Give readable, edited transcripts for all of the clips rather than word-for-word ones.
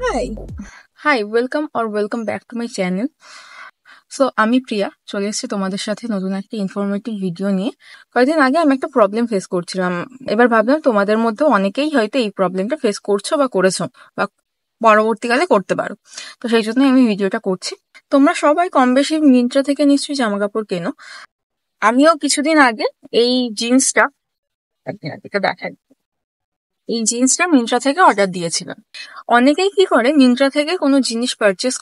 High hi welcome back to my channel. So আমি প্রিয়া চলে এসেছি তোমাদের সাথে নতুন একটা ইনফরমেটিভ ভিডিও নিয়ে। কয়েকদিন আগে আমি একটা প্রবলেম ফেস করছিলাম, এবার ভাবলাম তোমাদের মধ্যে অনেকেই হয়তো এই প্রবলেমটা ফেস করছো বা করেছো বা পরবর্তীকালে করতে পারো। তো সেই জন্য আমি ভিডিওটা করছি। তোমরা সবাই কম বেশি মিন্ত্রা থেকে নিশ্চয়ই জামা কাপড় কেনো। আমিও কিছুদিন আগে এই জিন্সটা দেখাই, এই জিন্সটা মিন্ত্রা থেকে অর্ডার দিয়েছিলাম। অনেকেই কি করে, মিন্ত্রা থেকে কোনো জিনিস পারচেস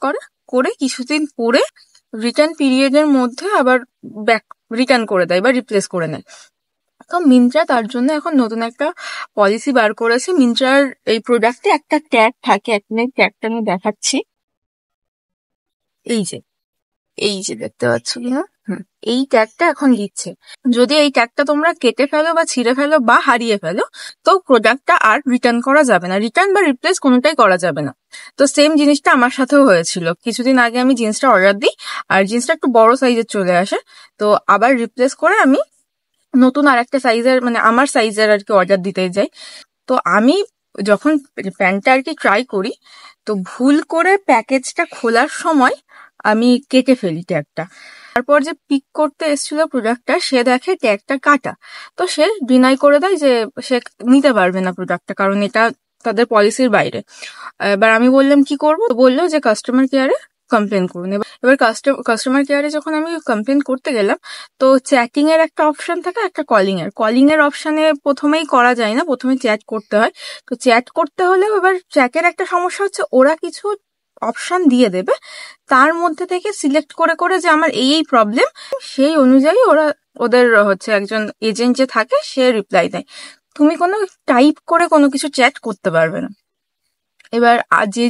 করে কিছুদিন পরে রিটার্ন পিরিয়ডের মধ্যে আবার ব্যাক রিটার্ন করে দেয় বা রিপ্লেস করে নেয়। তো মিন্ত্রা তার জন্য এখন নতুন একটা পলিসি বার করেছে। মিন্ত্রার এই প্রোডাক্টে একটা ট্যাগ থাকে, এখন এই ট্যাগটা আমি দেখাচ্ছি। এই যে দেখতে পাচ্ছ কিনা, এই ট্যাগটা এখন দিচ্ছে। যদি এই ট্যাগটা তোমরা কেটে ফেলো বা ছিঁড়ে ফেলো বা হারিয়ে ফেলো, তো প্রোডাক্টটা আর রিটার্ন করা যাবে না, রিটার্ন বা রিপ্লেস কোনোটাই করা যাবে না। তো সেম জিনিসটা আমার সাথেও হয়েছিল। কিছুদিন আগে আমি জিন্সটা অর্ডার দিই, আর জিন্সটা একটু বড় সাইজের চলে আসে। তো আবার রিপ্লেস করে আমি নতুন আর একটা সাইজের, মানে আমার সাইজের আর কি অর্ডার দিতে যাই। তো আমি যখন প্যান্টটা আর কি ট্রাই করি, তো ভুল করে প্যাকেজটা খোলার সময় আমি কেটে ফেলি ট্যাগটা। তারপর যে পিক করতে এসেছিল প্রোডাক্টটা, সে দেখে ট্যাগটা কাটা। তো সে ডিনাই করে দেয় যে সে নিতে পারবে না প্রোডাক্টটা, কারণ এটা তাদের পলিসির বাইরে। এবার আমি বললাম কি করবো, বললো যে কাস্টমার কেয়ারে কমপ্লেন করুন। এবার কাস্টমার কেয়ারে যখন আমি কমপ্লেন করতে গেলাম, তো চ্যাটিং এর একটা অপশন থাকে, একটা কলিং এর অপশনে প্রথমেই করা যায় না, প্রথমে চ্যাট করতে হয়। তো চ্যাট করতে হলেও এবার চ্যাটের একটা সমস্যা হচ্ছে, ওরা কিছু অপশন দিয়ে দেবে, তার মধ্যে থেকে সিলেক্ট করে করে যে আমার এই প্রবলেম, সেই অনুযায়ী ওদের হচ্ছে একজন এজেন্ট যে থাকে সে রিপ্লাই দেয়। তুমি কোনো টাইপ করে কোনো কিছু চ্যাট করতে পারবে না। এবার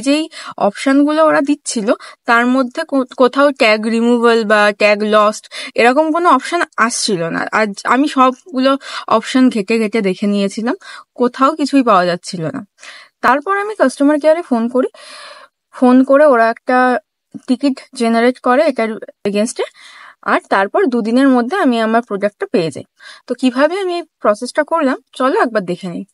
যেই অপশনগুলো ওরা দিচ্ছিল, তার মধ্যে কোথাও ট্যাগ রিমুভাল বা ট্যাগ লস্ট এরকম কোনো অপশন আসছিল না। আর আমি সবগুলো অপশন ঘেটে ঘেটে দেখে নিয়েছিলাম, কোথাও কিছুই পাওয়া যাচ্ছিল না। তারপর আমি কাস্টমার কেয়ারে ফোন করে ওরা একটা টিকিট জেনারেট করে এটার এগেনস্টে, আর তারপর 2 দিনের মধ্যে আমি আমার প্রোডাক্টটা পেয়ে যাই। তো কিভাবে আমি এই প্রসেসটা করলাম চলো একবার দেখে নিই।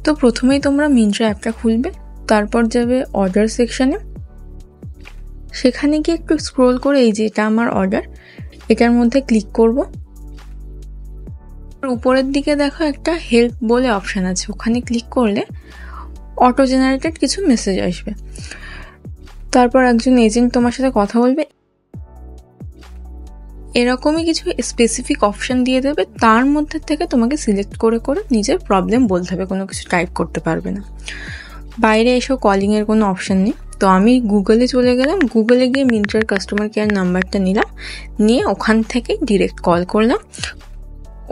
তো প্রথমেই তোমরা মিন্ত্রা অ্যাপটা খুলবে, তারপর যাবে অর্ডার সেকশনে, সেখানে গিয়ে একটু স্ক্রোল করে এই যে এটা আমার অর্ডার, এটার মধ্যে ক্লিক করব। উপরের দিকে দেখো একটা হেল্প বলে অপশান আছে, ওখানে ক্লিক করলে অটো জেনারেটেড কিছু মেসেজ আসবে। তারপর একজন এজেন্ট তোমার সাথে কথা বলবে, এরকমই কিছু স্পেসিফিক অপশন দিয়ে দেবে, তার মধ্যে থেকে তোমাকে সিলেক্ট করে করে নিজের প্রবলেম বলতে হবে, কোনো কিছু টাইপ করতে পারবে না। বাইরে এসেও কলিংয়ের কোনো অপশন নেই। তো আমি গুগলে চলে গেলাম, গুগলে গিয়ে মিন্ত্রার কাস্টমার কেয়ার নাম্বারটা নিয়ে ওখান থেকে ডিরেক্ট কল করলাম।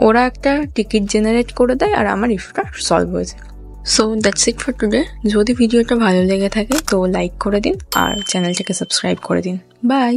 ওরা একটা টিকিট জেনারেট করে দেয় আর আমার ইস্যুটা সলভ হয়ে যায়। So that's it for today. যদি ভিডিওটা ভালো লেগে থাকে তো লাইক করে দিন আর চ্যানেলটাকে সাবস্ক্রাইব করে দিন। বাই।